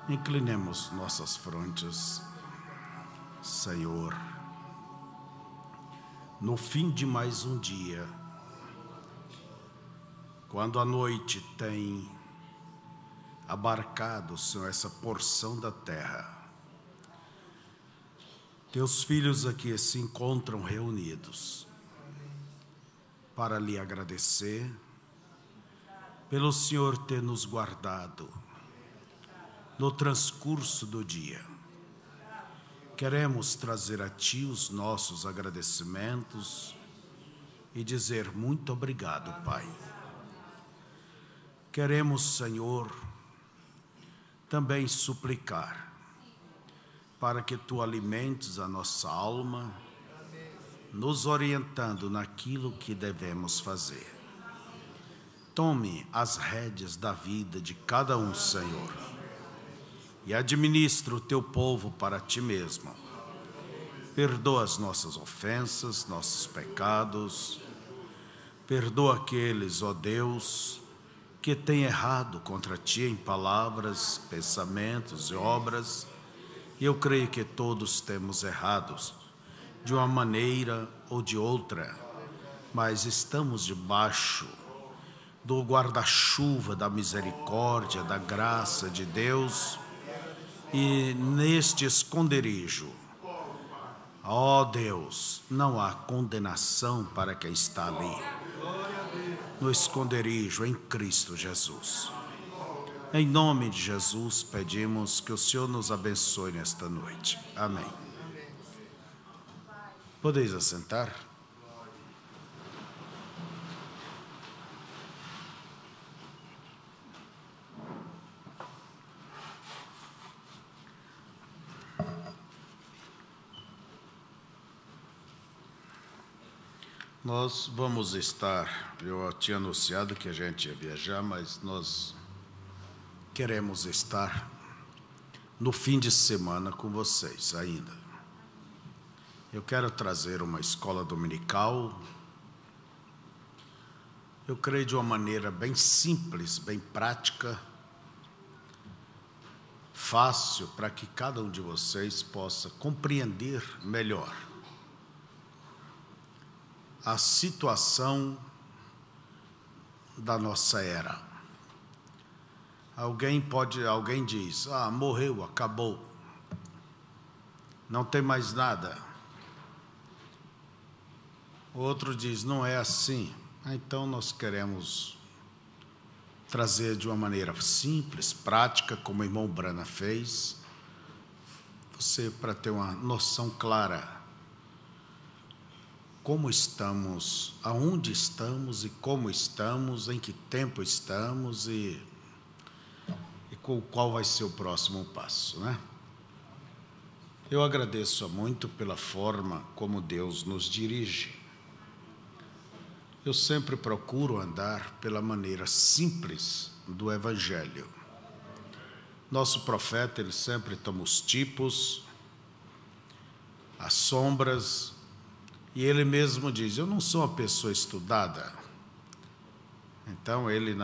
Inclinemos nossas frontes, Senhor, no fim de mais um dia, quando a noite tem abarcado, Senhor, essa porção da terra. Teus filhos aqui se encontram reunidos para lhe agradecer pelo Senhor ter nos guardado no transcurso do dia. Queremos trazer a Ti os nossos agradecimentos e dizer muito obrigado, Pai. Queremos, Senhor, também suplicar para que Tu alimentes a nossa alma, nos orientando naquilo que devemos fazer. Tome as rédeas da vida de cada um, Senhor, e administra o Teu povo para Ti mesmo. Perdoa as nossas ofensas, nossos pecados. Perdoa aqueles, ó Deus, que têm errado contra Ti em palavras, pensamentos e obras. E eu creio que todos temos errados, de uma maneira ou de outra, mas estamos debaixo do guarda-chuva da misericórdia, da graça de Deus, e neste esconderijo, ó Deus, não há condenação para quem está ali, no esconderijo em Cristo Jesus. Em nome de Jesus, pedimos que o Senhor nos abençoe nesta noite. Amém. Podeis assentar? Nós vamos estar, eu tinha anunciado que a gente ia viajar, mas nós queremos estar no fim de semana com vocês ainda. Eu quero trazer uma escola dominical, eu creio de uma maneira bem simples, bem prática, fácil, para que cada um de vocês possa compreender melhor a situação da nossa era. Alguém diz, morreu, acabou, não tem mais nada. Outro diz, não é assim. Então nós queremos trazer de uma maneira simples, prática, como o irmão Brana fez, você para ter uma noção clara como estamos, aonde estamos e como estamos, em que tempo estamos e qual vai ser o próximo passo, né? Eu agradeço muito pela forma como Deus nos dirige. Eu sempre procuro andar pela maneira simples do Evangelho. Nosso profeta, ele sempre toma os tipos, as sombras, e ele mesmo diz, eu não sou uma pessoa estudada. Então ele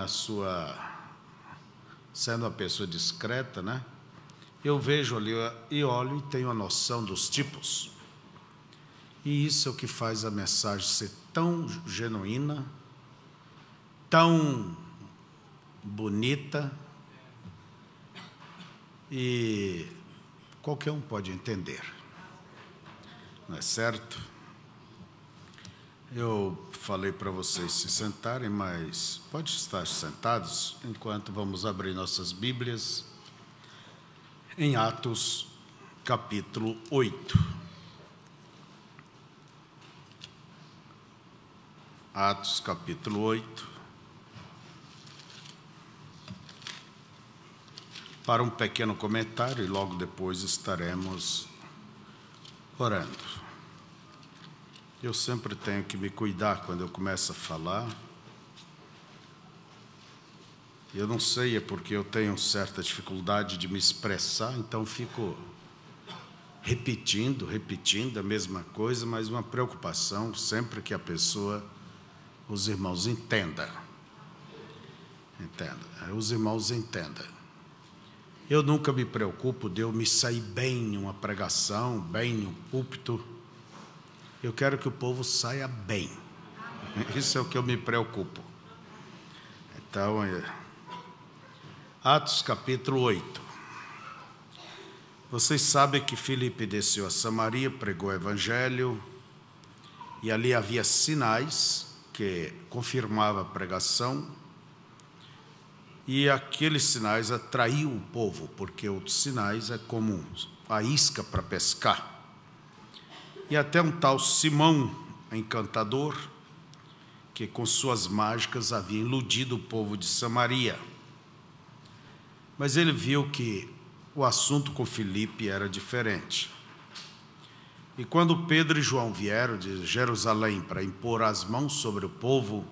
sendo uma pessoa discreta, né? Eu vejo ali e olho e tenho a noção dos tipos. E isso é o que faz a mensagem ser tão genuína, tão bonita, e qualquer um pode entender, não é certo? Eu falei para vocês se sentarem, mas pode estar sentados enquanto vamos abrir nossas Bíblias em Atos, capítulo 8. Atos, capítulo 8. Para um pequeno comentário e logo depois estaremos orando. Eu sempre tenho que me cuidar quando eu começo a falar. Eu não sei, é porque eu tenho certa dificuldade de me expressar, então fico repetindo a mesma coisa, mas uma preocupação sempre que os irmãos entendam. Os irmãos entendam. Eu nunca me preocupo de eu me sair bem em uma pregação, bem no púlpito. Eu quero que o povo saia bem. Isso é o que eu me preocupo. Então, Atos capítulo 8. Vocês sabem que Filipe desceu a Samaria, pregou o evangelho, e ali havia sinais que confirmavam a pregação, e aqueles sinais atraíam o povo, porque os sinais é como a isca para pescar. E até um tal Simão, encantador, que com suas mágicas havia iludido o povo de Samaria. Mas ele viu que o assunto com Filipe era diferente. E quando Pedro e João vieram de Jerusalém para impor as mãos sobre o povo,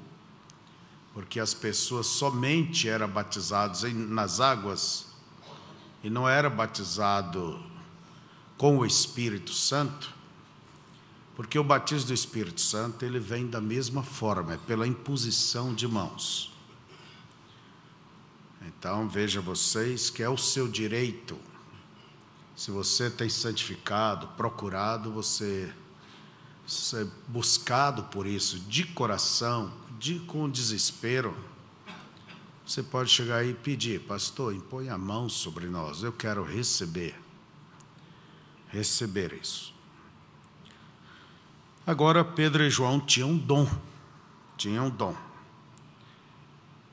porque as pessoas somente eram batizadas nas águas e não era batizado com o Espírito Santo, porque o batismo do Espírito Santo ele vem da mesma forma, é pela imposição de mãos. Então veja vocês que é o seu direito. Se você tem santificado, procurado, você é buscado por isso de coração, com desespero, você pode chegar aí e pedir: pastor, impõe a mão sobre nós, eu quero receber isso. Agora Pedro e João tinham um dom.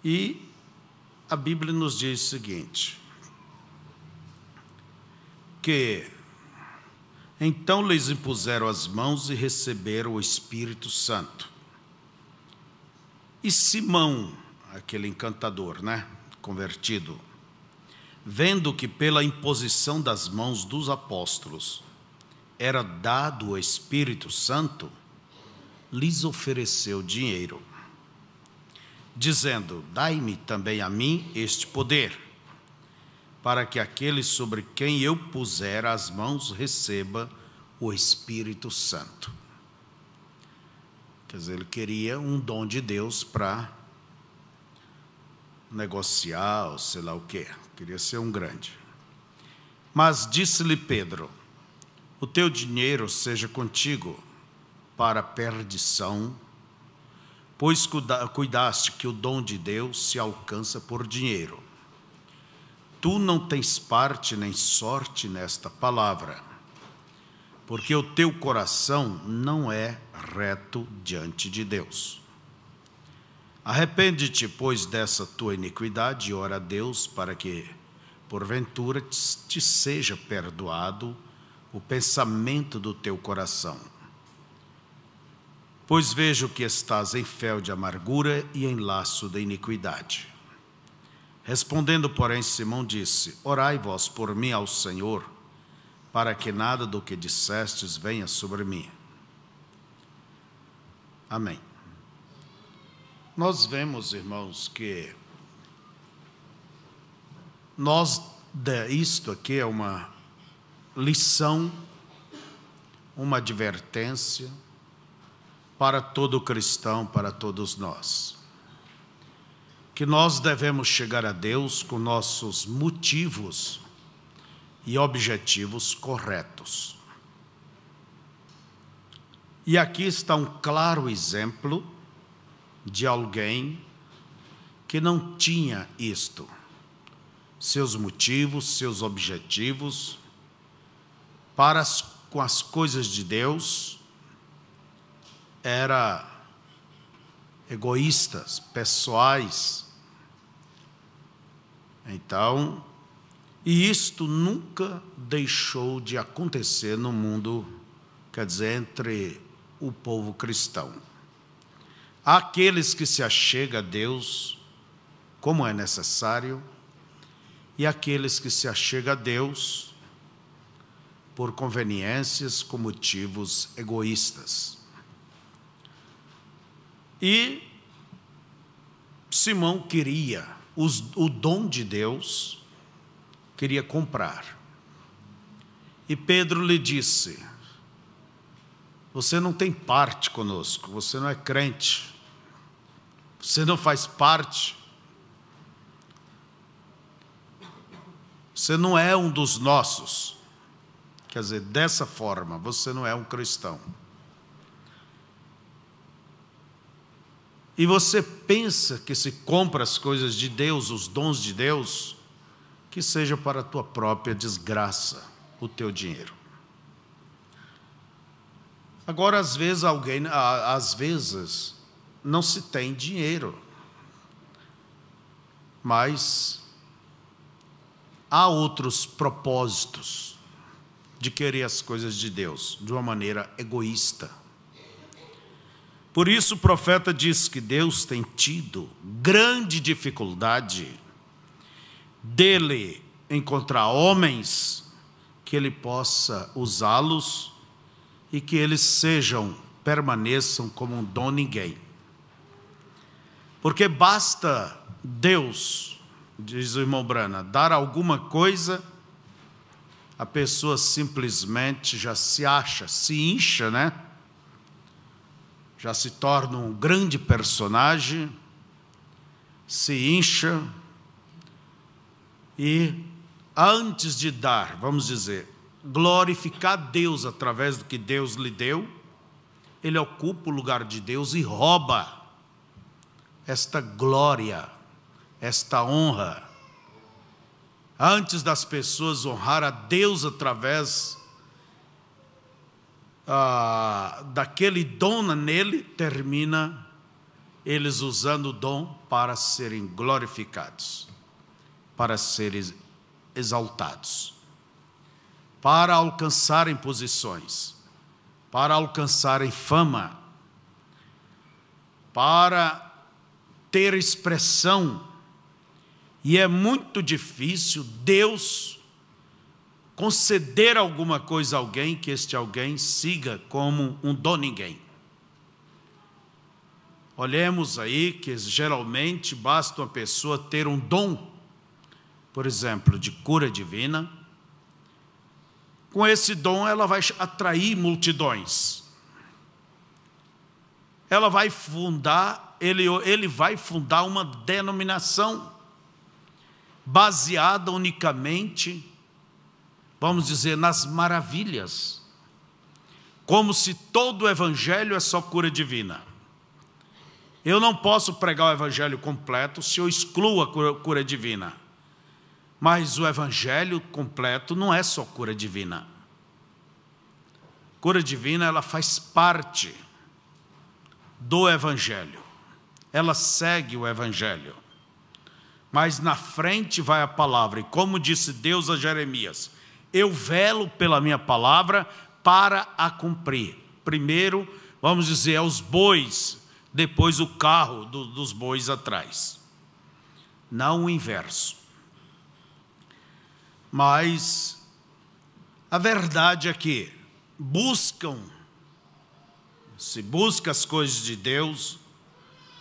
E a Bíblia nos diz o seguinte, que então lhes impuseram as mãos e receberam o Espírito Santo. E Simão, aquele encantador, convertido, vendo que pela imposição das mãos dos apóstolos era dado o Espírito Santo, lhes ofereceu dinheiro, dizendo: dai-me também a mim este poder, para que aquele sobre quem eu puser as mãos receba o Espírito Santo. Quer dizer, ele queria um dom de Deus para negociar, ou sei lá o quê. Queria ser um grande. Mas disse-lhe Pedro: o teu dinheiro seja contigo para a perdição, pois cuidaste que o dom de Deus se alcança por dinheiro. Tu não tens parte nem sorte nesta palavra, porque o teu coração não é reto diante de Deus. Arrepende-te, pois, dessa tua iniquidade e ora a Deus para que, porventura, te seja perdoado o pensamento do teu coração. Pois vejo que estás em fel de amargura e em laço da iniquidade. Respondendo, porém, Simão disse: orai vós por mim ao Senhor, para que nada do que dissestes venha sobre mim. Amém. Nós vemos, irmãos, que isto aqui é uma lição, uma advertência para todo cristão, para todos nós. Que nós devemos chegar a Deus com nossos motivos e objetivos corretos. E aqui está um claro exemplo de alguém que não tinha isto. Seus motivos, seus objetivos com as coisas de Deus eram egoístas, pessoais. Então, e isto nunca deixou de acontecer no mundo, quer dizer, entre o povo cristão. Há aqueles que se achegam a Deus como é necessário, e aqueles que se achegam a Deus por conveniências, com motivos egoístas. E Simão queria o dom de Deus, queria comprar. E Pedro lhe disse: você não tem parte conosco, você não é crente, você não faz parte. Você não é um dos nossos. Quer dizer, dessa forma, você não é um cristão. E você pensa que se compra as coisas de Deus, os dons de Deus, que seja para a tua própria desgraça, o teu dinheiro. Agora, às vezes, não se tem dinheiro, mas há outros propósitos de querer as coisas de Deus de uma maneira egoísta. Por isso o profeta diz que Deus tem tido grande dificuldade dele encontrar homens que ele possa usá-los e que eles permaneçam como um dom ninguém. Porque basta Deus, diz o irmão Brana, dar alguma coisa, a pessoa simplesmente já se acha, se incha, né? Já se torna um grande personagem, se incha, e antes de dar, vamos dizer, glorificar Deus através do que Deus lhe deu, ele ocupa o lugar de Deus e rouba esta glória, esta honra. Antes das pessoas honrar a Deus através daquele dom nele, termina eles usando o dom para serem glorificados, para serem exaltados, para alcançarem posições, para alcançarem fama, para ter expressão. E é muito difícil Deus conceder alguma coisa a alguém que este alguém siga como um dom ninguém. Olhemos aí que geralmente basta uma pessoa ter um dom, por exemplo, de cura divina. Com esse dom ela vai atrair multidões. Ela vai fundar, ele vai fundar uma denominação baseada unicamente, vamos dizer, nas maravilhas, como se todo o evangelho é só cura divina. Eu não posso pregar o evangelho completo se eu excluo a cura divina. Mas o evangelho completo não é só cura divina. Cura divina, ela faz parte do evangelho. Ela segue o evangelho. Mas na frente vai a palavra. E como disse Deus a Jeremias, eu velo pela minha palavra para a cumprir. Primeiro, vamos dizer, aos bois, depois o carro dos bois atrás. Não o inverso. Mas a verdade é que se busca as coisas de Deus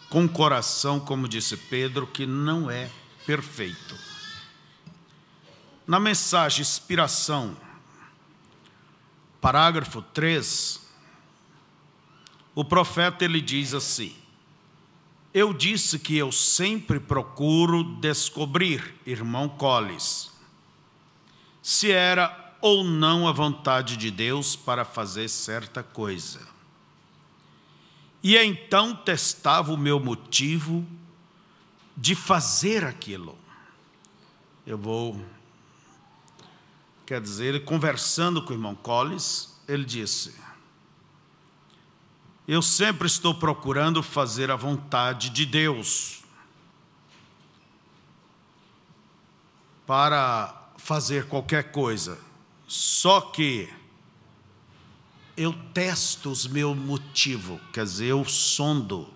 com coração, como disse Pedro, que não é perfeito. Na mensagem Inspiração, parágrafo 3, o profeta ele diz assim: eu disse que eu sempre procuro descobrir, irmão Collis, se era ou não a vontade de Deus para fazer certa coisa. E então testava o meu motivo de fazer aquilo. Quer dizer, ele conversando com o irmão Collis, ele disse: eu sempre estou procurando fazer a vontade de Deus para fazer qualquer coisa. Só que eu testo os meus motivos, quer dizer, eu sondo,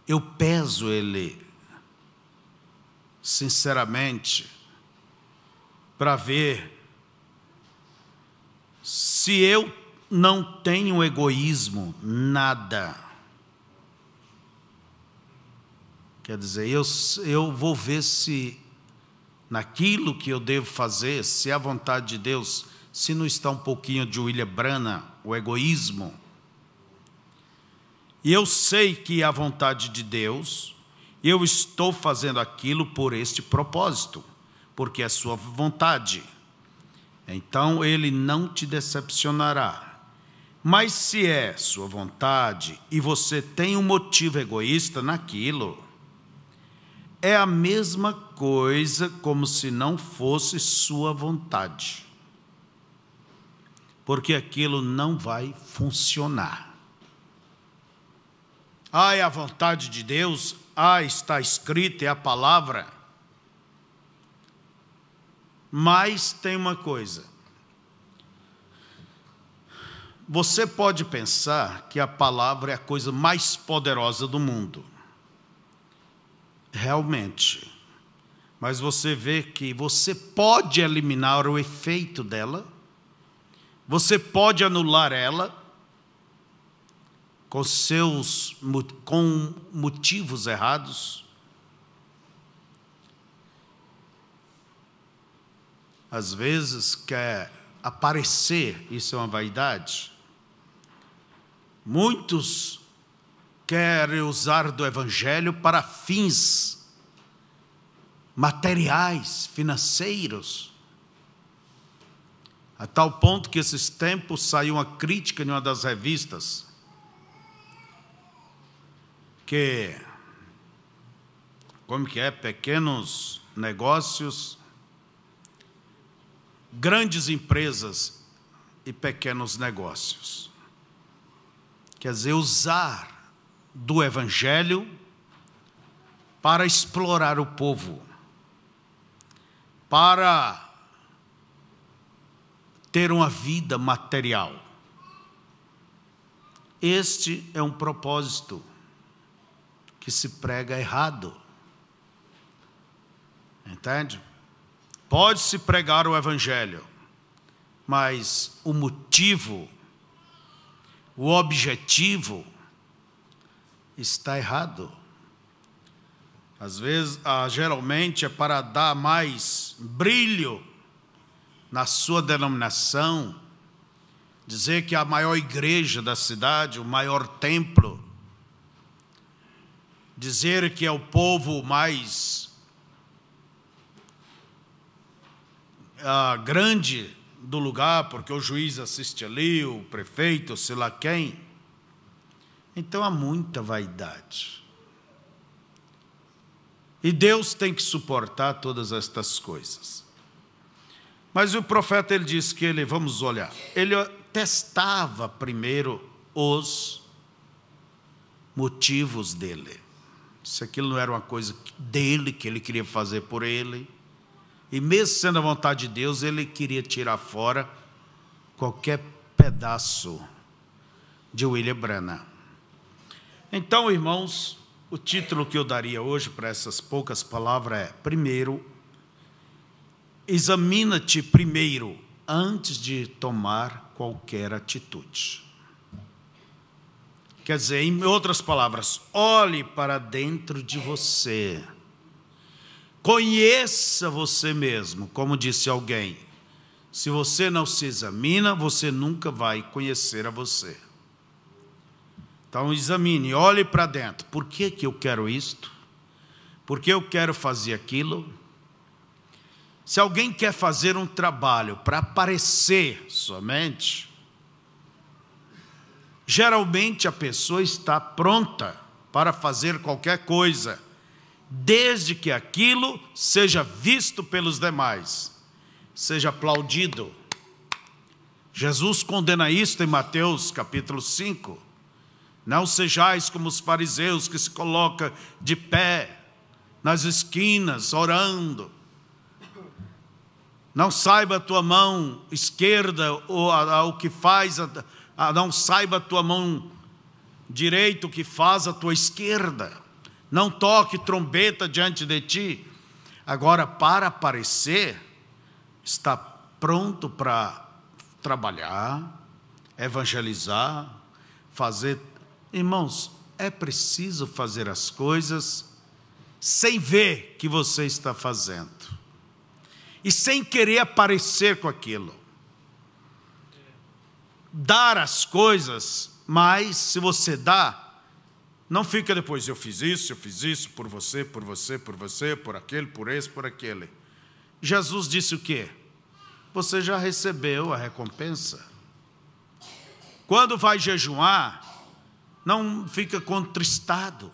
eu peso ele, sinceramente, para ver se eu não tenho egoísmo, nada. Quer dizer, eu vou ver se naquilo que eu devo fazer, se é a vontade de Deus, se não está um pouquinho de William Branham, o egoísmo. E eu sei que é a vontade de Deus, eu estou fazendo aquilo por este propósito, porque é sua vontade. Então ele não te decepcionará. Mas se é sua vontade e você tem um motivo egoísta naquilo, é a mesma coisa como se não fosse sua vontade, porque aquilo não vai funcionar. É a vontade de Deus, está escrito, é a palavra. Mas tem uma coisa, você pode pensar que a palavra é a coisa mais poderosa do mundo, realmente, mas você vê que você pode eliminar o efeito dela, você pode anular ela com motivos errados. Às vezes quer aparecer, isso é uma vaidade. Muitos querem usar do Evangelho para fins materiais, financeiros, a tal ponto que esses tempos saiu uma crítica em uma das revistas, que, pequenos negócios, grandes empresas e pequenos negócios. Quer dizer, usar do Evangelho para explorar o povo, para ter uma vida material. Este é um propósito que se prega errado. Entende? Pode-se pregar o Evangelho, mas o motivo, o objetivo está errado. Às vezes, geralmente é para dar mais brilho na sua denominação, dizer que é a maior igreja da cidade, o maior templo, dizer que é o povo mais grande do lugar, porque o juiz assiste ali, o prefeito, sei lá quem. Então há muita vaidade. E Deus tem que suportar todas estas coisas. Mas o profeta, ele disse que vamos olhar, ele testava primeiro os motivos dele. Se aquilo não era uma coisa dele, que ele queria fazer por ele, e mesmo sendo a vontade de Deus, ele queria tirar fora qualquer pedaço de William Branham. Então, irmãos, o título que eu daria hoje para essas poucas palavras é: primeiro, examina-te primeiro antes de tomar qualquer atitude. Quer dizer, em outras palavras, olhe para dentro de você. Conheça você mesmo, como disse alguém. Se você não se examina, você nunca vai conhecer a você. Então examine, olhe para dentro. Por que eu quero isto? Por que eu quero fazer aquilo? Se alguém quer fazer um trabalho para aparecer somente, geralmente a pessoa está pronta para fazer qualquer coisa, desde que aquilo seja visto pelos demais, seja aplaudido. Jesus condena isto em Mateus capítulo 5. Não sejais como os fariseus que se colocam de pé nas esquinas orando. Não saiba a tua mão esquerda o que faz, não saiba a tua mão direita o que faz a tua esquerda. Não toque trombeta diante de ti. Agora, para aparecer, está pronto para trabalhar, evangelizar, fazer. Irmãos, é preciso fazer as coisas sem ver que você está fazendo e sem querer aparecer com aquilo. Dar as coisas, mas se você dá, não fica depois, eu fiz isso por você, por aquele, por esse, por aquele. Jesus disse o quê? Você já recebeu a recompensa. Quando vai jejuar, não fica contristado.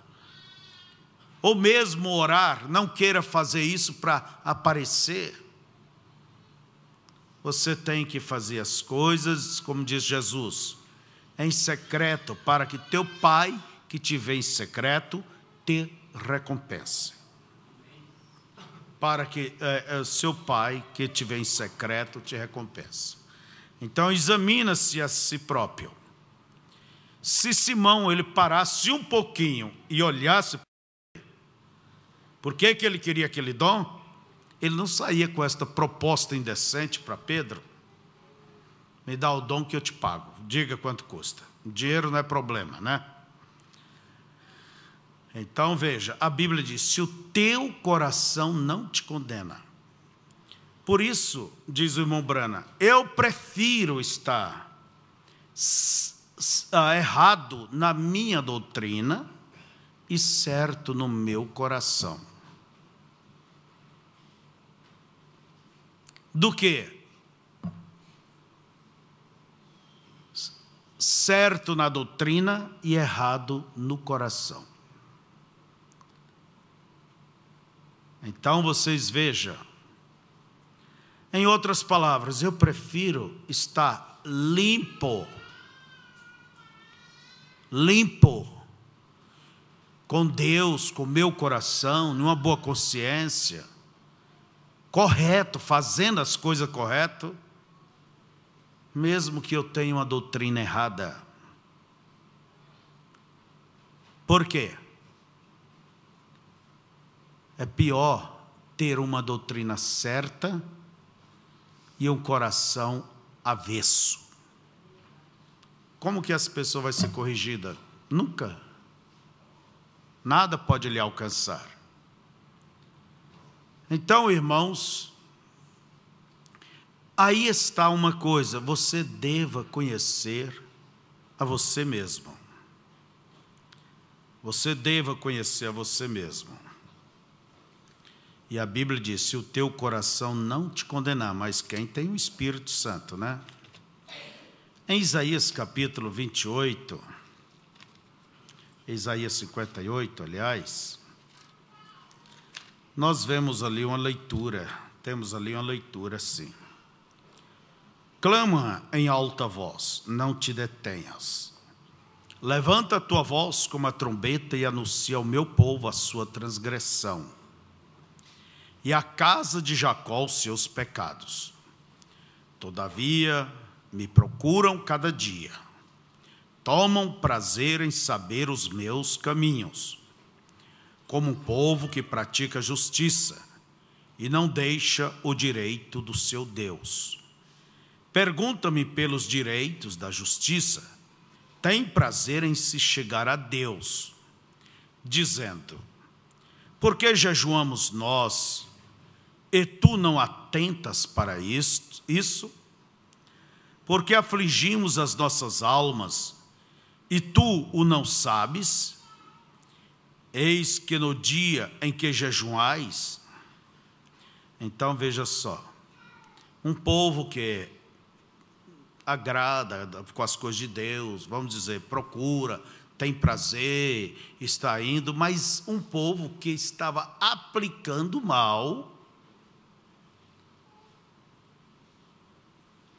Ou mesmo orar, não queira fazer isso para aparecer. Você tem que fazer as coisas, como diz Jesus, em secreto, para que teu Pai, que te vê em secreto, te recompense. Para que seu Pai, que te vê em secreto, te recompense. Então, examina-se a si próprio. Se Simão ele parasse um pouquinho e olhasse, por que ele queria aquele dom? Ele não saía com esta proposta indecente para Pedro. Me dá o dom que eu te pago. Diga quanto custa. Dinheiro não é problema, né? Então veja, a Bíblia diz, se o teu coração não te condena. Por isso, diz o irmão Brana, eu prefiro estar errado na minha doutrina e certo no meu coração. Do que certo na doutrina e errado no coração. Então vocês vejam, em outras palavras, eu prefiro estar limpo com Deus, com meu coração, numa boa consciência, correto, fazendo as coisas corretas, mesmo que eu tenha uma doutrina errada. Por quê? É pior ter uma doutrina certa e um coração avesso. Como que essa pessoa vai ser corrigida? Nunca. Nada pode lhe alcançar. Então, irmãos, aí está uma coisa, você deva conhecer a você mesmo. Você deva conhecer a você mesmo. E a Bíblia diz, se o teu coração não te condenar, mas quem tem o Espírito Santo, né? Em Isaías capítulo 28, Isaías 58, aliás, nós vemos ali uma leitura, temos ali uma leitura assim. Clama em alta voz, não te detenhas. Levanta a tua voz como a trombeta e anuncia ao meu povo a sua transgressão. E à casa de Jacó os seus pecados. Todavia, me procuram cada dia. Tomam prazer em saber os meus caminhos. Como um povo que pratica justiça e não deixa o direito do seu Deus. Pergunta-me pelos direitos da justiça. Tem prazer em se chegar a Deus, dizendo, por que jejuamos nós e tu não atentas para isso? Porque afligimos as nossas almas e tu o não sabes? Eis que no dia em que jejuais, então veja só, um povo que agrada com as coisas de Deus, vamos dizer, procura, tem prazer, está indo, mas um povo que estava aplicando mal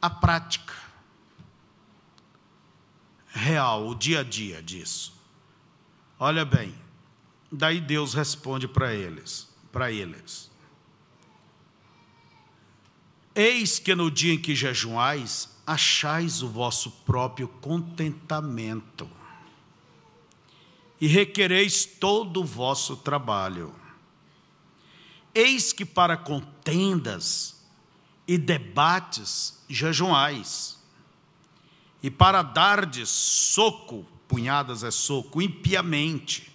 a prática real, o dia a dia disso. Olha bem, daí Deus responde para eles. Eis que no dia em que jejuais, achais o vosso próprio contentamento e requereis todo o vosso trabalho. Eis que para contendas e debates jejuais, e para dardes soco, punhadas é soco, impiamente.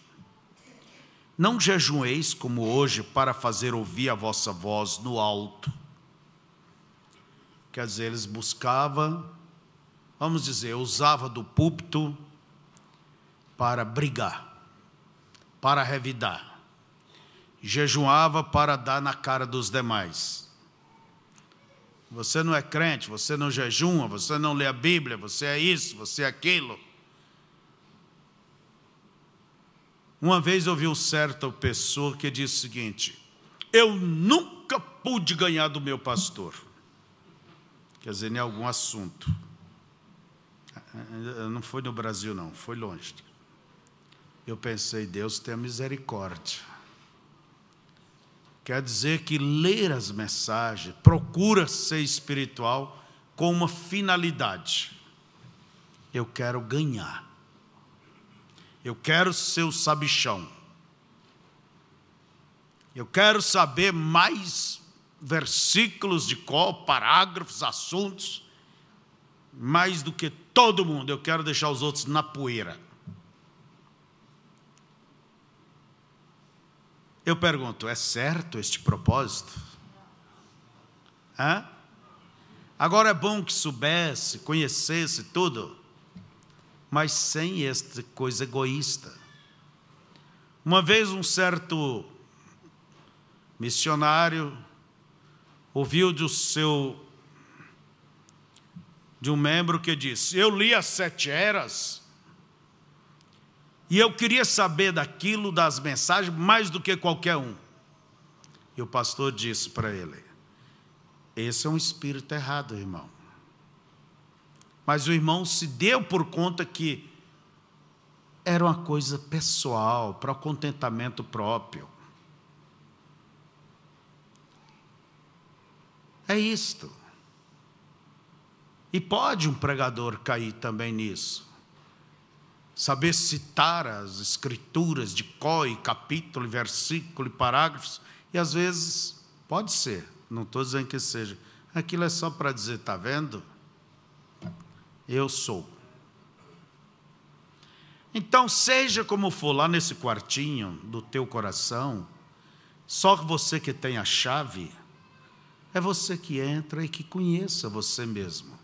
Não jejueis como hoje para fazer ouvir a vossa voz no alto. Quer dizer, eles buscavam, vamos dizer, usava do púlpito para brigar, para revidar. Jejuava para dar na cara dos demais. Você não é crente, você não jejuma, você não lê a Bíblia, você é isso, você é aquilo. Uma vez eu vi uma certa pessoa que disse o seguinte: eu nunca pude ganhar do meu pastor. Quer dizer, em algum assunto. Não foi no Brasil não, foi longe. Eu pensei, Deus tenha misericórdia. Quer dizer que ler as mensagens, procura ser espiritual com uma finalidade. Eu quero ganhar. Eu quero ser o sabichão. Eu quero saber mais versículos de cor, parágrafos, assuntos, mais do que todo mundo. Eu quero deixar os outros na poeira. Eu pergunto, é certo este propósito? Hã? Agora é bom que soubesse, conhecesse tudo, mas sem esta coisa egoísta. Uma vez um certo missionário ouviu de um membro que disse: eu li as 7 eras e eu queria saber daquilo, das mensagens, mais do que qualquer um. E o pastor disse para ele: esse é um espírito errado, irmão. Mas o irmão se deu por conta que era uma coisa pessoal, para o contentamento próprio. É isto. E pode um pregador cair também nisso. Saber citar as escrituras de cor, e capítulo, versículo e parágrafos, e às vezes pode ser, não estou dizendo que seja, aquilo é só para dizer, está vendo? Eu sou. Então, seja como for, lá nesse quartinho do teu coração, só você que tem a chave, é você que entra e que conheça você mesmo.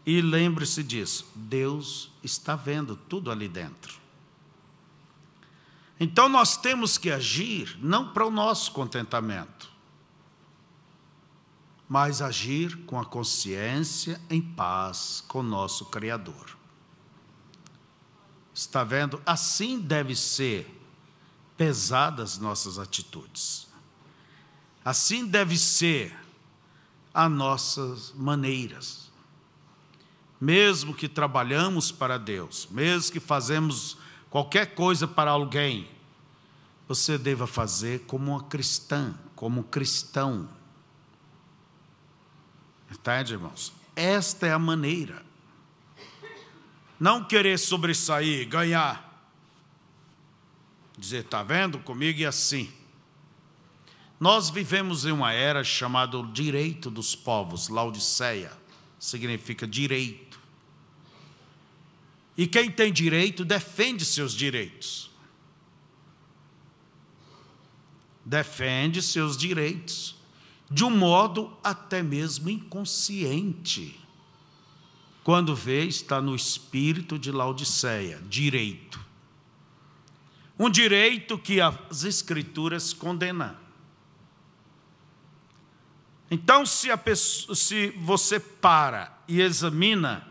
E lembre-se disso, Deus está vendo tudo ali dentro. Então nós temos que agir não para o nosso contentamento, mas agir com a consciência em paz com o nosso Criador. Está vendo? Assim deve ser pesadas nossas atitudes. Assim deve ser as nossas maneiras. Mesmo que trabalhamos para Deus, mesmo que fazemos qualquer coisa para alguém, você deva fazer como uma cristã, como um cristão. Entende, irmãos? Esta é a maneira. Não querer sobressair, ganhar. Dizer, está vendo? Comigo é assim. Nós vivemos em uma era chamada direito dos povos, Laodiceia, significa direito. E quem tem direito defende seus direitos. Defende seus direitos, de um modo até mesmo inconsciente. Quando vê, está no espírito de Laodiceia, direito. Um direito que as Escrituras condenam. Então, se você para e examina,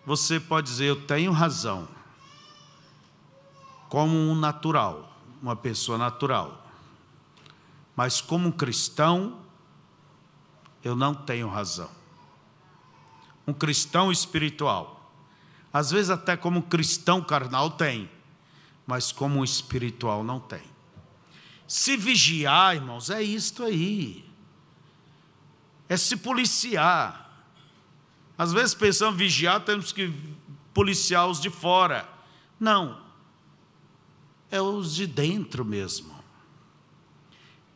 você pode dizer, eu tenho razão, como um natural, uma pessoa natural. Mas como um cristão, eu não tenho razão. Um cristão espiritual, às vezes até como um cristão carnal tem, mas como um espiritual não tem. Se vigiar, irmãos, é isto aí. É se policiar. Às vezes pensamos vigiar, temos que policiar os de fora. Não, é os de dentro mesmo.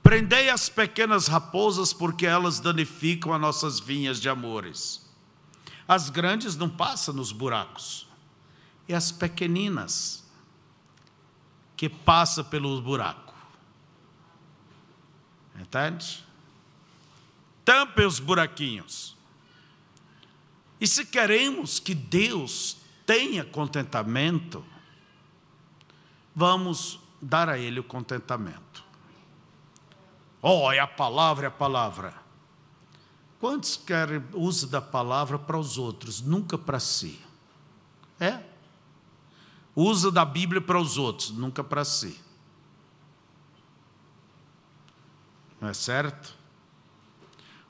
Prendei as pequenas raposas, porque elas danificam as nossas vinhas de amores. As grandes não passam nos buracos, é as pequeninas que passam pelo buraco. Entende? Tampe os buraquinhos. E se queremos que Deus tenha contentamento, vamos dar a Ele o contentamento. Oh, é a palavra, é a palavra. Quantos querem uso da palavra para os outros, nunca para si? Usa da Bíblia para os outros, nunca para si. Não é certo?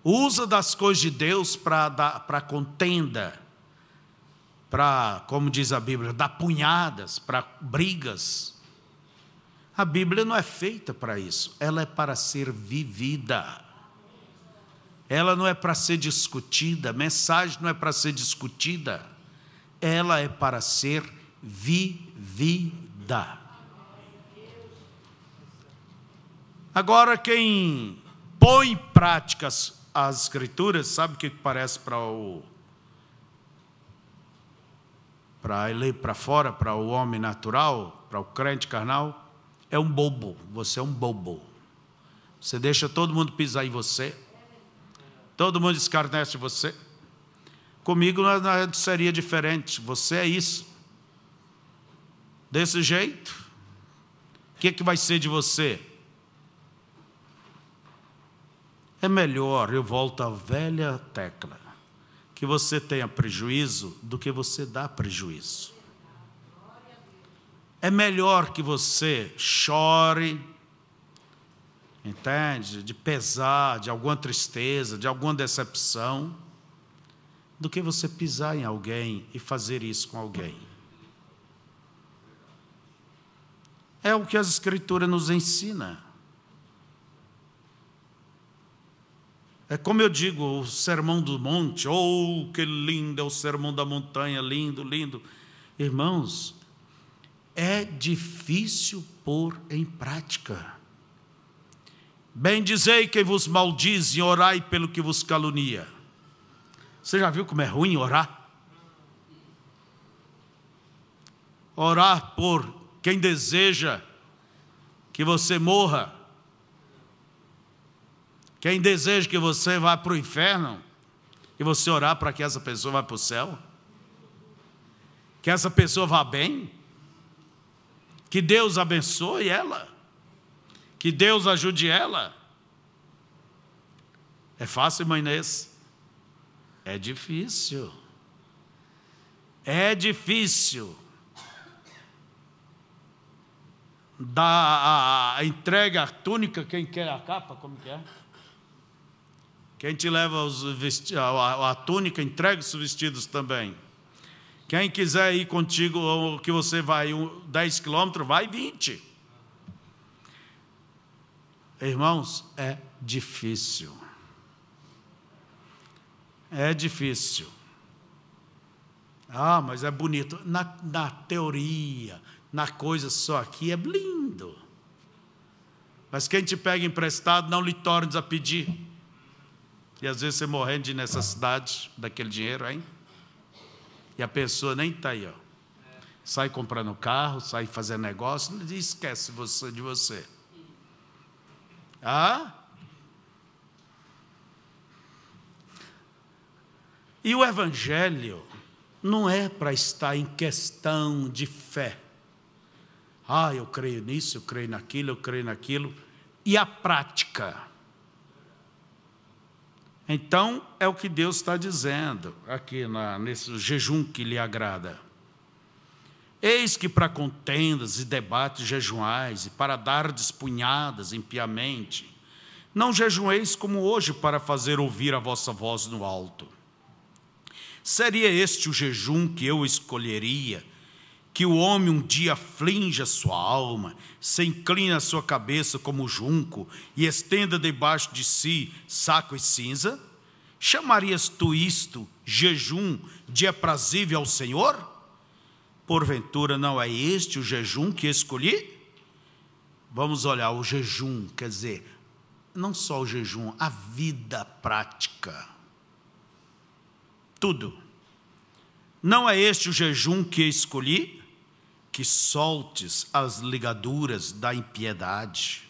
Usa das coisas de Deus para contenda, para, como diz a Bíblia, dar punhadas, para brigas. A Bíblia não é feita para isso, ela é para ser vivida. Ela não é para ser discutida, a mensagem não é para ser discutida, ela é para ser vivida. Agora, quem põe em prática as Escrituras, sabe o que parece para fora, para o homem natural, para o crente carnal? É um bobo, você é um bobo. Você deixa todo mundo pisar em você, todo mundo escarnece você. Comigo não seria diferente, você é isso. Desse jeito, o que vai ser de você? É melhor, eu volto à velha tecla, que você tenha prejuízo do que você dá prejuízo. É melhor que você chore, entende? De pesar, de alguma tristeza, de alguma decepção, do que você pisar em alguém e fazer isso com alguém. É o que as Escrituras nos ensinam. É como eu digo, o Sermão do Monte, oh, que lindo é o Sermão da Montanha, lindo, lindo. Irmãos, é difícil pôr em prática. Bendizei quem vos maldiz e orai pelo que vos calunia. Você já viu como é ruim orar? Orar por quem deseja que você morra. Quem deseja que você vá para o inferno e você orar para que essa pessoa vá para o céu? Que essa pessoa vá bem? Que Deus abençoe ela? Que Deus ajude ela? É fácil, irmã Inês? É difícil. É difícil. Dá a entrega, a túnica, quem quer a capa, como que é? Quem te leva a túnica, entrega os vestidos também. Quem quiser ir contigo, que você vai 10 quilômetros, vai 20. Irmãos, é difícil. É difícil. Ah, mas é bonito. Na teoria, na coisa só aqui, é lindo. Mas quem te pega emprestado, não lhe tornes a pedir. E às vezes você morrendo de necessidade daquele dinheiro, hein? E a pessoa nem está aí, ó. Sai comprando carro, sai fazendo negócio, e esquece de você. Ah? E o Evangelho não é para estar em questão de fé. Ah, eu creio nisso, eu creio naquilo, eu creio naquilo. E a prática? Então, é o que Deus está dizendo aqui nesse jejum que lhe agrada. Eis que para contendas e debates jejuais, e para dardes punhadas impiamente, não jejueis como hoje para fazer ouvir a vossa voz no alto. Seria este o jejum que eu escolheria, que o homem um dia aflinja sua alma, se inclina a sua cabeça como junco e estenda debaixo de si saco e cinza? Chamarias tu isto jejum de aprazível ao Senhor? Porventura não é este o jejum que escolhi? Vamos olhar o jejum, quer dizer, não só o jejum, a vida prática. Tudo. Não é este o jejum que escolhi? Que soltes as ligaduras da impiedade.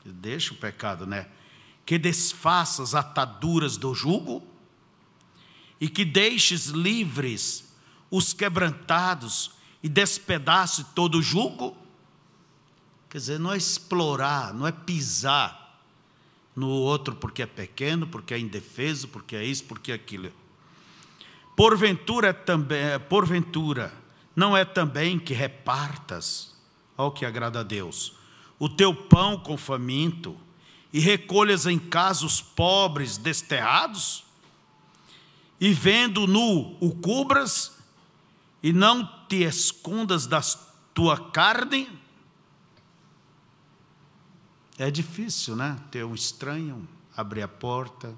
Deixa o pecado, né? Que desfaças ataduras do jugo e que deixes livres os quebrantados e despedace todo o jugo. Quer dizer, não é explorar, não é pisar no outro porque é pequeno, porque é indefeso, porque é isso, porque é aquilo. Porventura, não é também que repartas, ao que agrada a Deus, o teu pão com faminto, e recolhas em casa os pobres desterrados, e vendo nu o cubras, e não te escondas da tua carne? É difícil, né? Ter um estranho, abrir a porta,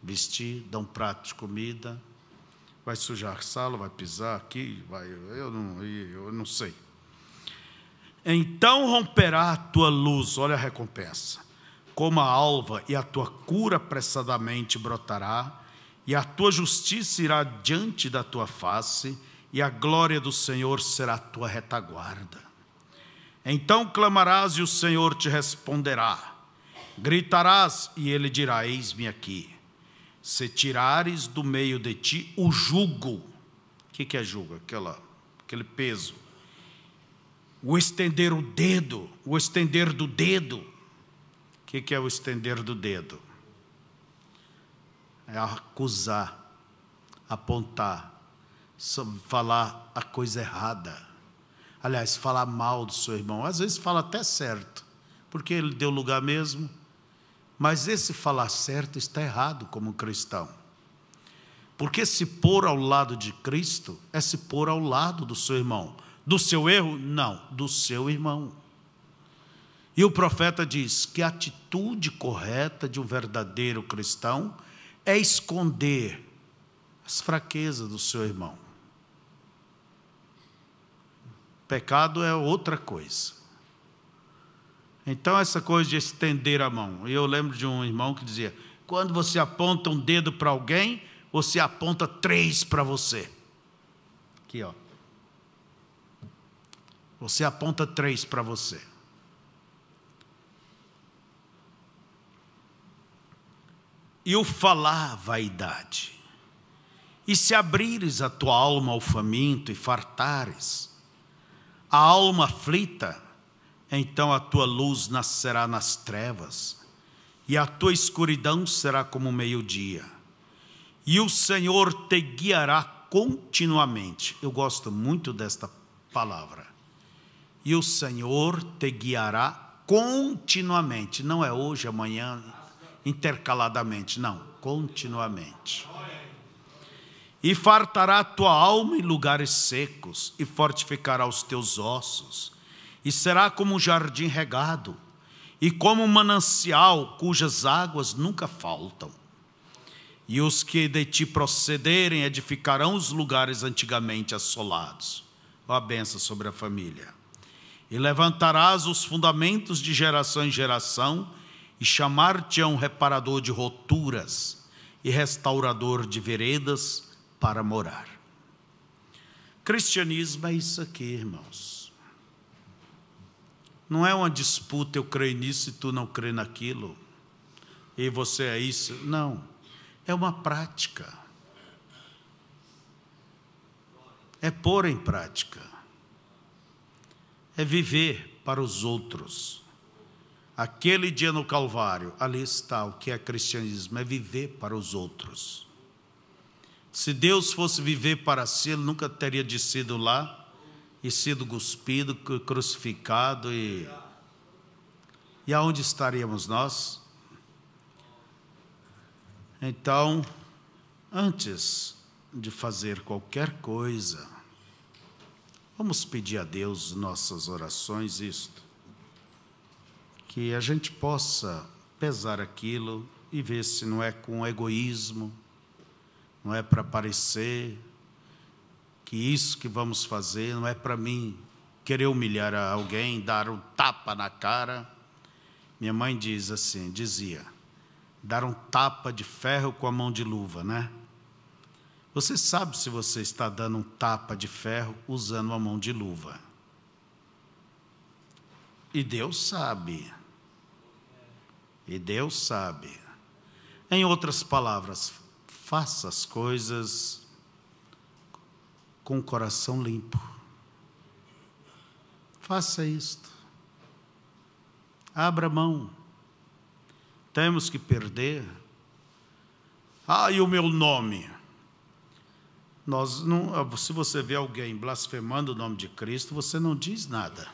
vestir, dar um prato de comida, vai sujar a sala, vai pisar aqui, eu não sei. Então romperá a tua luz, olha a recompensa, como a alva, e a tua cura apressadamente brotará, e a tua justiça irá diante da tua face, e a glória do Senhor será a tua retaguarda. Então clamarás e o Senhor te responderá, gritarás e ele dirá, eis-me aqui. Se tirares do meio de ti o jugo, o que é jugo? Aquele peso. O estender do dedo. O que é o estender do dedo? É acusar, apontar, falar a coisa errada. Aliás, falar mal do seu irmão. Às vezes fala até certo, porque ele deu lugar mesmo. Mas esse falar certo está errado como cristão. Porque se pôr ao lado de Cristo é se pôr ao lado do seu irmão. Do seu erro? Não, do seu irmão. E o profeta diz que a atitude correta de um verdadeiro cristão é esconder as fraquezas do seu irmão. Pecado é outra coisa. Então essa coisa de estender a mão. Eu lembro de um irmão que dizia, quando você aponta um dedo para alguém, você aponta 3 para você. Aqui, ó. Você aponta 3 para você. E o falar vaidade. E se abrires a tua alma ao faminto e fartares a alma aflita, então a tua luz nascerá nas trevas, e a tua escuridão será como o meio-dia. E o Senhor te guiará continuamente. Eu gosto muito desta palavra. E o Senhor te guiará continuamente. Não é hoje, amanhã, intercaladamente. Não, continuamente. E fartará a tua alma em lugares secos, e fortificará os teus ossos, e será como um jardim regado, e como um manancial cujas águas nunca faltam. E os que de ti procederem edificarão os lugares antigamente assolados. Ó, a bênção sobre a família. E levantarás os fundamentos de geração em geração, e chamar-te-ão reparador de roturas, e restaurador de veredas, para morar. Cristianismo é isso aqui, irmãos. Não é uma disputa, eu creio nisso e tu não crê naquilo, e você é isso. Não, é uma prática. É pôr em prática. É viver para os outros. Aquele dia no Calvário, ali está o que é cristianismo, é viver para os outros. Se Deus fosse viver para si, Ele nunca teria descido lá e sido cuspido, crucificado. E aonde estaríamos nós? Então, antes de fazer qualquer coisa, vamos pedir a Deus nossas orações isto. Que a gente possa pesar aquilo e ver se não é com egoísmo, não é para parecer que isso que vamos fazer não é para mim querer humilhar alguém, dar um tapa na cara. Minha mãe dizia, dar um tapa de ferro com a mão de luva, né? Você sabe se você está dando um tapa de ferro usando a mão de luva. E Deus sabe. E Deus sabe. Em outras palavras, faça as coisas com o coração limpo. Faça isto. Abra mão. Temos que perder. E o meu nome? Nós não, se você vê alguém blasfemando o nome de Cristo, você não diz nada.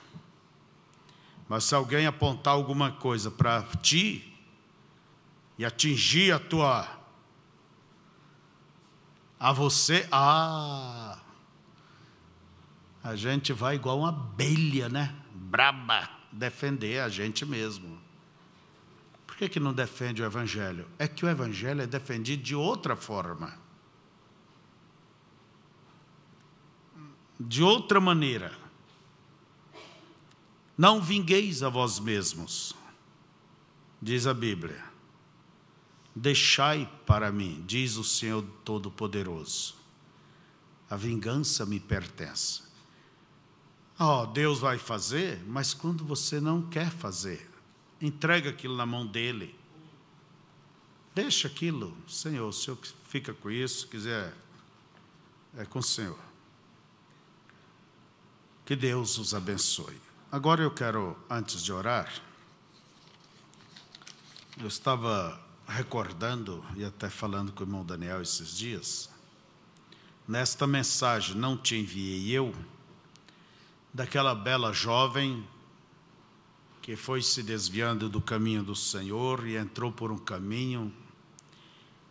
Mas se alguém apontar alguma coisa para ti e atingir você, a gente vai igual uma abelha, né? Braba, defender a gente mesmo. Por que não defende o Evangelho? É que o Evangelho é defendido de outra forma. De outra maneira. Não vingueis a vós mesmos, diz a Bíblia. Deixai para mim, diz o Senhor Todo-Poderoso. A vingança me pertence. Deus vai fazer, mas quando você não quer fazer, entrega aquilo na mão dele. Deixa aquilo, Senhor, o Senhor fica com isso, se quiser, é com o Senhor. Que Deus os abençoe. Agora eu quero, antes de orar, eu estava recordando e até falando com o irmão Daniel esses dias, nesta mensagem não te enviei eu, daquela bela jovem que foi se desviando do caminho do Senhor e entrou por um caminho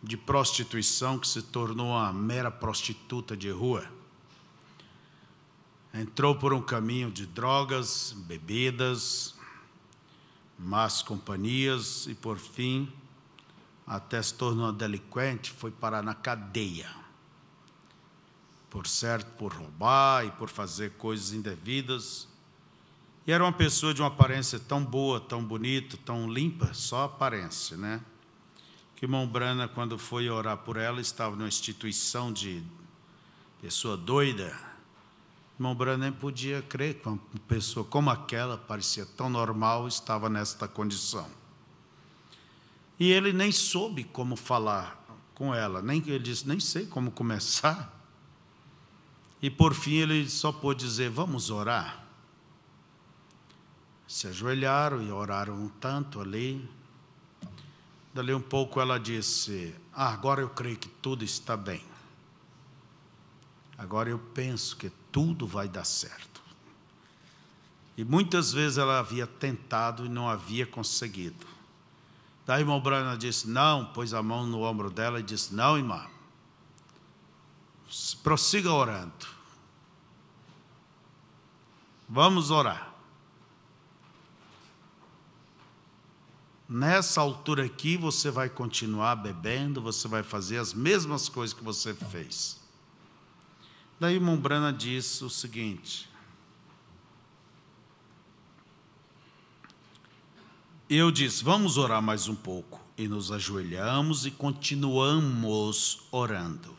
de prostituição que se tornou uma mera prostituta de rua. Entrou por um caminho de drogas, bebidas, más companhias e, por fim, até se tornou uma delinquente, foi parar na cadeia. Por roubar e por fazer coisas indevidas. E era uma pessoa de uma aparência tão boa, tão bonita, tão limpa, só aparência, né? Que o irmão Brana, quando foi orar por ela, estava numa instituição de pessoa doida. O irmão Brana nem podia crer que uma pessoa como aquela, parecia tão normal, estava nesta condição. E ele nem soube como falar com ela, ele disse, nem sei como começar. E por fim ele só pôde dizer, vamos orar. Se ajoelharam e oraram um tanto ali. Dali um pouco ela disse, agora eu creio que tudo está bem. Agora eu penso que tudo vai dar certo. E muitas vezes ela havia tentado e não havia conseguido. Daí o irmão Brana disse, não, pôs a mão no ombro dela e disse, não, irmã, prossiga orando. Vamos orar. Nessa altura aqui, você vai continuar bebendo, você vai fazer as mesmas coisas que você fez. Daí o irmão Brana disse o seguinte, eu disse, vamos orar mais um pouco. E nos ajoelhamos e continuamos orando.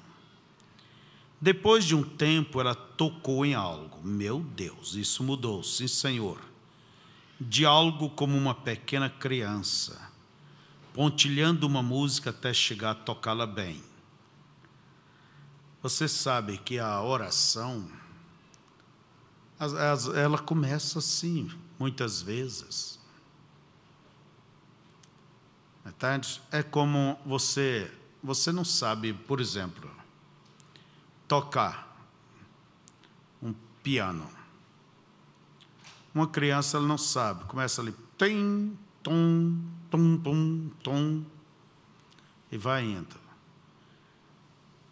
Depois de um tempo, ela tocou em algo. Meu Deus, isso mudou, sim, Senhor. De algo como uma pequena criança, pontilhando uma música até chegar a tocá-la bem. Você sabe que a oração, ela começa assim, muitas vezes. Entende? É como você não sabe, por exemplo, tocar um piano. Uma criança ela não sabe, começa ali, tim, tum, tum, tum, tum, e vai indo.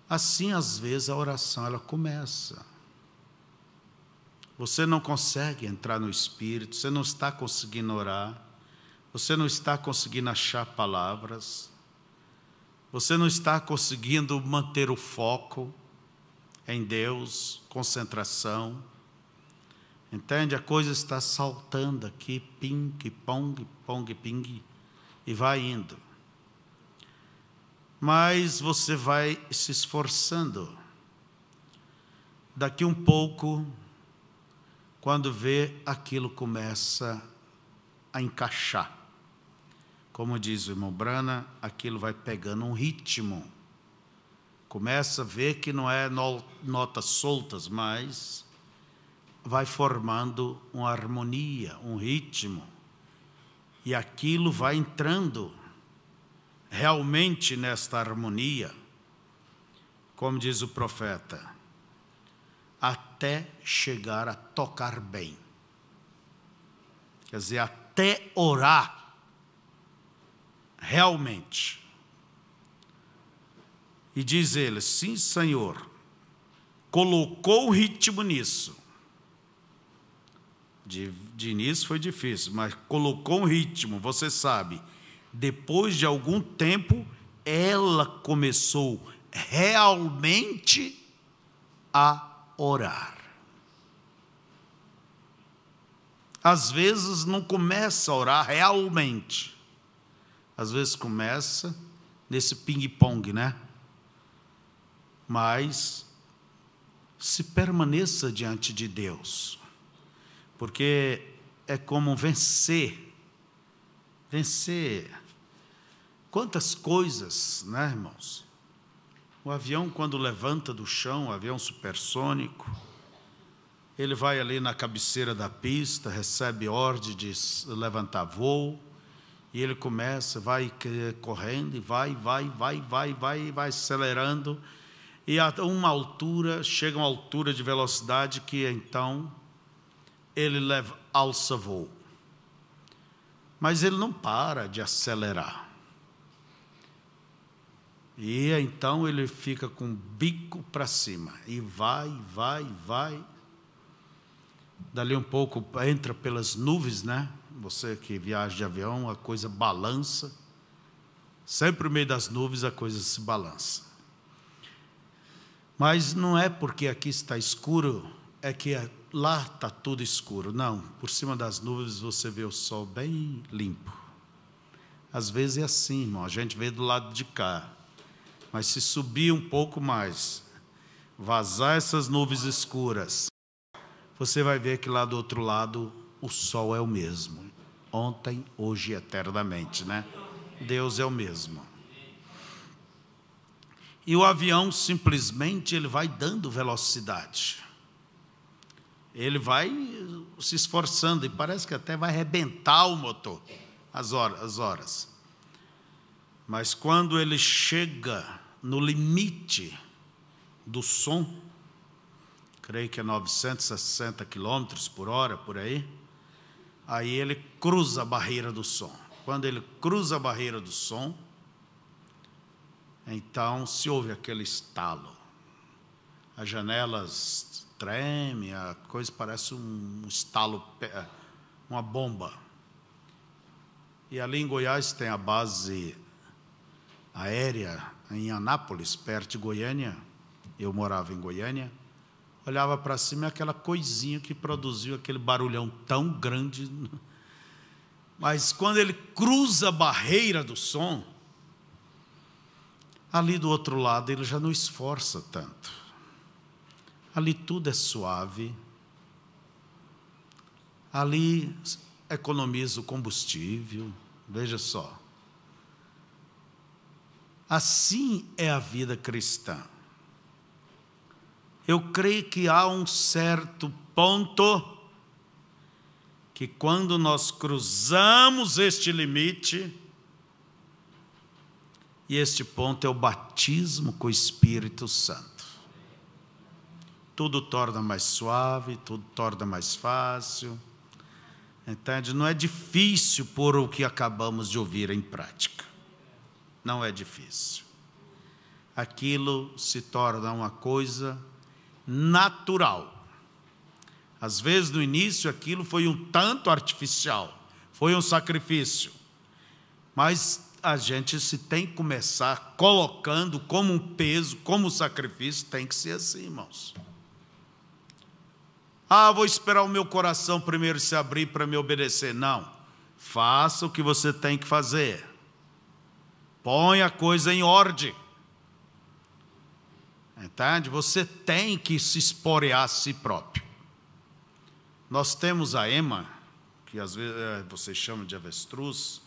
Assim, às vezes, a oração ela começa. Você não consegue entrar no Espírito, você não está conseguindo orar, você não está conseguindo achar palavras, você não está conseguindo manter o foco em Deus, concentração. Entende? A coisa está saltando aqui, ping, pong, pong, ping, e vai indo. Mas você vai se esforçando. Daqui um pouco, quando vê, aquilo começa a encaixar. Como diz o irmão Brana, aquilo vai pegando um ritmo. Começa a ver que não é notas soltas, mas vai formando uma harmonia, um ritmo. E aquilo vai entrando realmente nesta harmonia, como diz o profeta, até chegar a tocar bem. Quer dizer, até orar realmente. E diz ele, sim, Senhor, colocou o ritmo nisso. De início foi difícil, mas colocou um ritmo, você sabe. Depois de algum tempo, ela começou realmente a orar. Às vezes não começa a orar realmente. Às vezes começa nesse ping-pong, né? Mas se permaneça diante de Deus, porque é como vencer. Quantas coisas, né, irmãos? O avião, quando levanta do chão, o avião supersônico, ele vai ali na cabeceira da pista, recebe ordem de levantar voo, e ele começa, vai correndo, e vai acelerando, e a uma altura, chega a uma altura de velocidade que então ele alça voo. Mas ele não para de acelerar. E então ele fica com o bico para cima, e vai. Dali um pouco entra pelas nuvens, né? Você que viaja de avião, a coisa balança. Sempre no meio das nuvens a coisa se balança. Mas não é porque aqui está escuro, é que lá está tudo escuro. Não, por cima das nuvens você vê o sol bem limpo. Às vezes é assim, irmão, a gente vê do lado de cá. Mas se subir um pouco mais, vazar essas nuvens escuras, você vai ver que lá do outro lado o sol é o mesmo. Ontem, hoje e eternamente, né? Deus é o mesmo. E o avião simplesmente ele vai dando velocidade. Ele vai se esforçando e parece que até vai arrebentar o motor as horas. Mas quando ele chega no limite do som, creio que é 960 quilômetros por hora, por aí ele cruza a barreira do som. Quando ele cruza a barreira do som, então se ouve aquele estalo. As janelas tremem, a coisa parece um estalo, uma bomba. E ali em Goiás tem a base aérea em Anápolis, perto de Goiânia. Eu morava em Goiânia. Olhava para cima, aquela coisinha que produziu aquele barulhão tão grande. Mas quando ele cruza a barreira do som, ali do outro lado ele já não esforça tanto. Ali tudo é suave. Ali economiza o combustível. Veja só. Assim é a vida cristã. Eu creio que há um certo ponto que quando nós cruzamos este limite, e este ponto é o batismo com o Espírito Santo. Tudo torna mais suave, tudo torna mais fácil. Entende? Não é difícil pôr o que acabamos de ouvir em prática. Não é difícil. Aquilo se torna uma coisa natural. Às vezes, no início, aquilo foi um tanto artificial, foi um sacrifício. Mas a gente se tem que começar colocando como um peso, como sacrifício, tem que ser assim, irmãos. Vou esperar o meu coração primeiro se abrir para me obedecer. Não, faça o que você tem que fazer. Põe a coisa em ordem. Entende? Você tem que se esporear a si próprio. Nós temos a Ema, que às vezes vocês chamam de avestruz.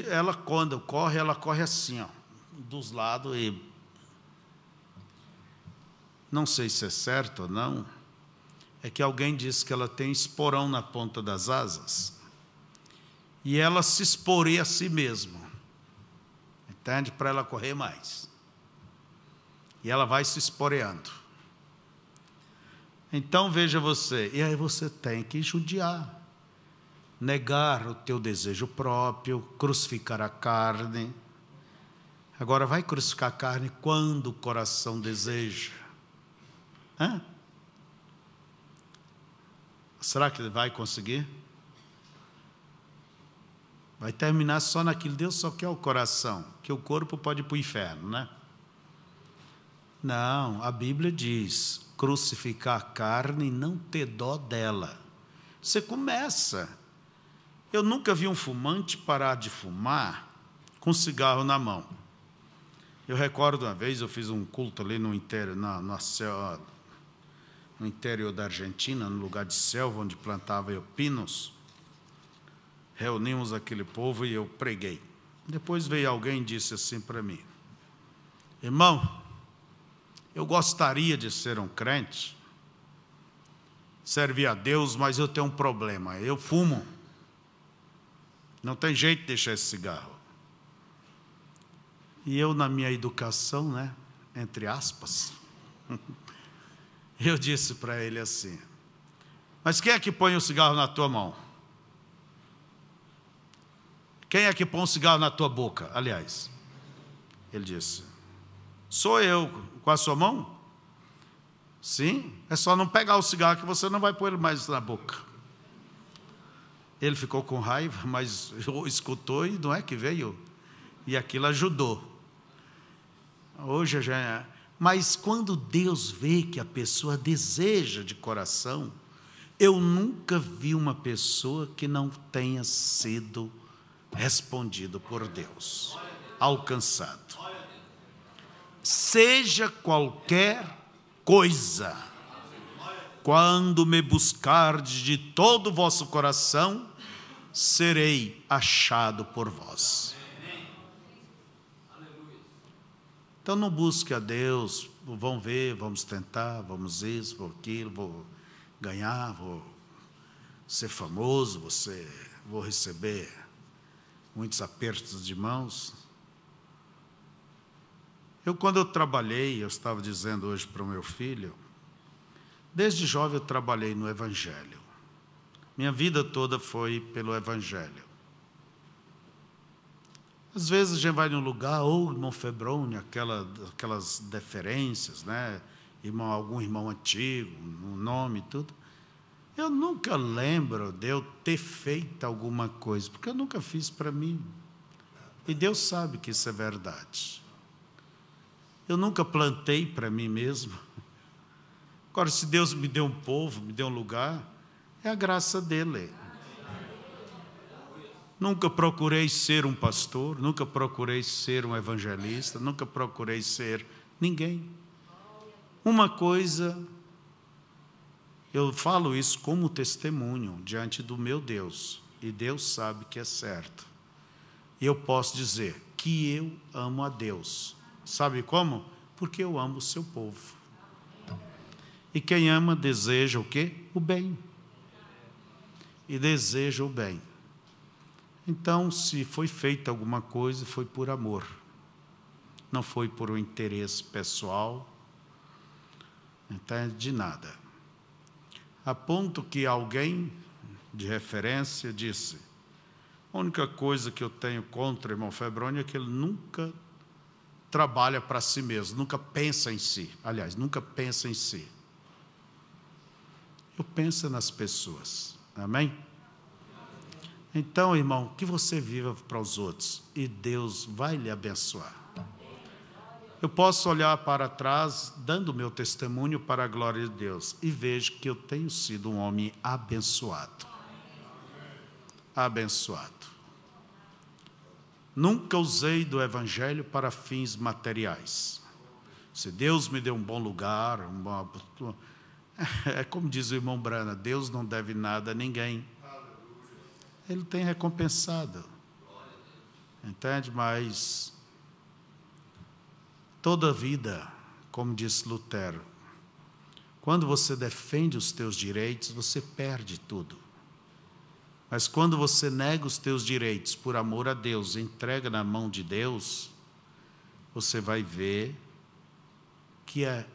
Ela, quando corre, ela corre assim, ó, dos lados, e não sei se é certo ou não, é que alguém disse que ela tem esporão na ponta das asas. e ela se exporia a si mesma, entende? Para ela correr mais. E ela vai se esporeando. Então veja você, e aí você tem que judiar, negar o teu desejo próprio, crucificar a carne. Agora vai crucificar a carne quando o coração deseja. Será que ele vai conseguir? Vai terminar só naquilo. Deus só quer o coração, que o corpo pode ir para o inferno, né? Não, a Bíblia diz, crucificar a carne e não ter dó dela. Você começa. Eu nunca vi um fumante parar de fumar com cigarro na mão. Eu recordo uma vez, eu fiz um culto ali no interior da Argentina, no lugar de selva, onde plantava eu pinos. Reunimos aquele povo e eu preguei. Depois veio alguém e disse assim para mim: irmão, eu gostaria de ser um crente, servir a Deus, mas eu tenho um problema, eu fumo. Não tem jeito de deixar esse cigarro. E eu, na minha educação, né, entre aspas, eu disse para ele assim: mas quem é que põe o cigarro na tua mão? Quem é que põe o cigarro na tua boca, aliás? Ele disse: sou eu. Com a sua mão? Sim, é só não pegar o cigarro que você não vai pôr ele mais na boca. Ele ficou com raiva, mas escutou e não é que veio. E aquilo ajudou. Hoje já é. Mas quando Deus vê que a pessoa deseja de coração, eu nunca vi uma pessoa que não tenha sido respondido por Deus, alcançado. Seja qualquer coisa, quando me buscardes de todo o vosso coração, serei achado por vós. Então não busque a Deus, vamos ver, vamos tentar, vamos isso, vou aquilo, vou ganhar, vou ser famoso, vou receber muitos apertos de mãos. Quando eu trabalhei, eu estava dizendo hoje para o meu filho, desde jovem eu trabalhei no Evangelho. Minha vida toda foi pelo Evangelho. Às vezes a gente vai num lugar, ou irmão Febrônio, aquelas deferências, né? Algum irmão antigo, um nome e tudo. Eu nunca lembro de eu ter feito alguma coisa, porque eu nunca fiz para mim. E Deus sabe que isso é verdade. Eu nunca plantei para mim mesmo. Agora, se Deus me deu um povo, me deu um lugar, é a graça dele. Nunca procurei ser um pastor, nunca procurei ser um evangelista, nunca procurei ser ninguém. Uma coisa, eu falo isso como testemunho diante do meu Deus, e Deus sabe que é certo. E eu posso dizer que eu amo a Deus. Sabe como? Porque eu amo o seu povo. E quem ama deseja o quê? O bem. E deseja o bem. Então, se foi feita alguma coisa, foi por amor. Não foi por um interesse pessoal. Então, de nada. A ponto que alguém de referência disse: a única coisa que eu tenho contra o irmão Febrônio é que ele nunca trabalha para si mesmo, nunca pensa em si. Aliás, nunca pensa em si. Eu penso nas pessoas. Amém? Então, irmão, que você viva para os outros e Deus vai lhe abençoar. Eu posso olhar para trás, dando meu testemunho para a glória de Deus, e vejo que eu tenho sido um homem abençoado. Abençoado. Nunca usei do Evangelho para fins materiais. Se Deus me deu um bom lugar, é como diz o irmão Brana, Deus não deve nada a ninguém. Ele tem recompensado. Entende? Mas toda vida, como disse Lutero, quando você defende os teus direitos, você perde tudo. Mas quando você nega os teus direitos por amor a Deus, entrega na mão de Deus, você vai ver que é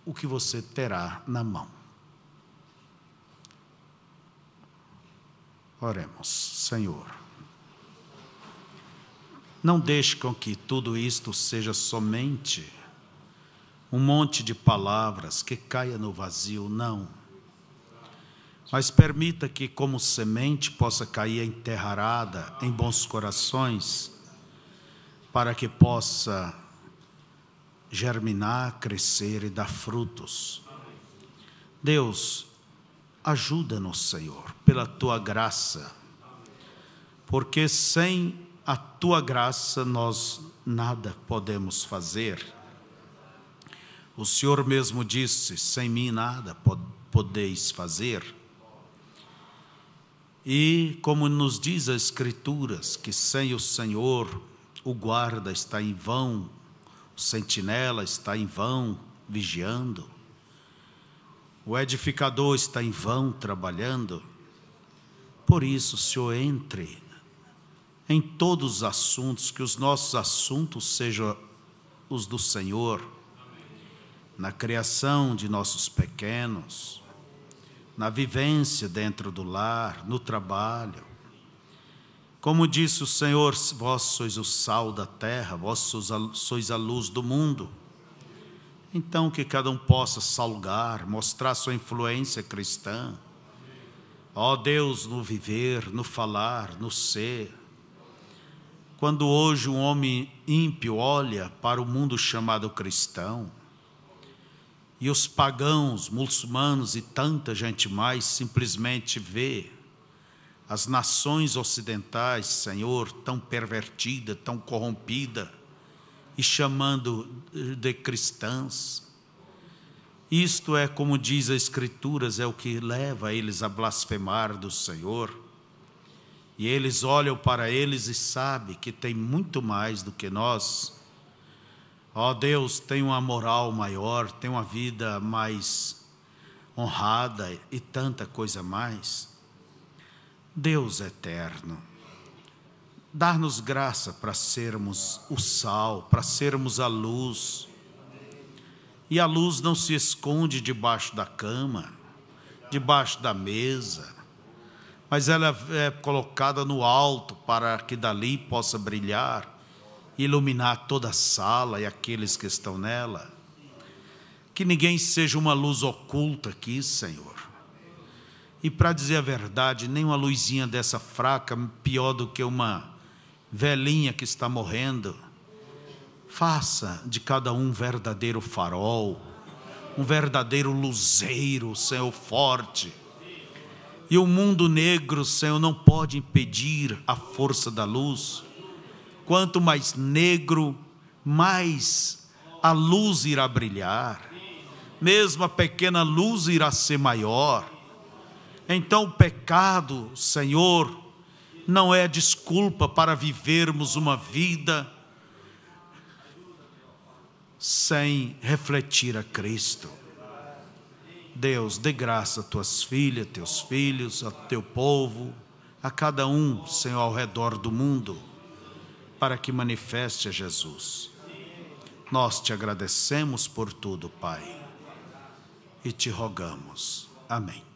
o que você terá na mão. Oremos. Senhor, não deixe com que tudo isto seja somente um monte de palavras que caia no vazio, não. Mas permita que, como semente, possa cair enterrada em bons corações, para que possa germinar, crescer e dar frutos. Deus, ajuda-nos, Senhor, pela Tua graça, porque sem a Tua graça nós nada podemos fazer. O Senhor mesmo disse: sem mim nada podeis fazer. E como nos diz as Escrituras, que sem o Senhor o guarda está em vão, o sentinela está em vão vigiando, o edificador está em vão trabalhando. Por isso, Senhor, entre em todos os assuntos, que os nossos assuntos sejam os do Senhor, na criação de nossos pequenos, na vivência dentro do lar, no trabalho. Como disse o Senhor, vós sois o sal da terra, vós sois a luz do mundo. Então que cada um possa salgar, mostrar sua influência cristã. Ó Deus, no viver, no falar, no ser. Quando hoje um homem ímpio olha para o mundo chamado cristão, e os pagãos, muçulmanos e tanta gente mais simplesmente vê as nações ocidentais, Senhor, tão pervertida, tão corrompida, e chamando de cristãs. Isto é, como diz as Escrituras, é o que leva eles a blasfemar do Senhor. E eles olham para eles e sabem que tem muito mais do que nós. Ó Deus, tem uma moral maior, tem uma vida mais honrada e tanta coisa mais. Deus eterno, dá-nos graça para sermos o sal, para sermos a luz. E a luz não se esconde debaixo da cama, debaixo da mesa, mas ela é colocada no alto para que dali possa brilhar, iluminar toda a sala e aqueles que estão nela. Que ninguém seja uma luz oculta aqui, Senhor. E para dizer a verdade, nem uma luzinha dessa fraca, pior do que uma velhinha que está morrendo. Faça de cada um verdadeiro farol, um verdadeiro luzeiro, Senhor, forte. E o mundo negro, Senhor, não pode impedir a força da luz. Quanto mais negro, mais a luz irá brilhar. Mesmo a pequena luz irá ser maior. Então o pecado, Senhor, não é desculpa para vivermos uma vida sem refletir a Cristo. Deus, dê graça a tuas filhas, teus filhos, ao teu povo, a cada um, Senhor, ao redor do mundo, para que manifeste a Jesus. Nós te agradecemos por tudo, Pai, e te rogamos. Amém.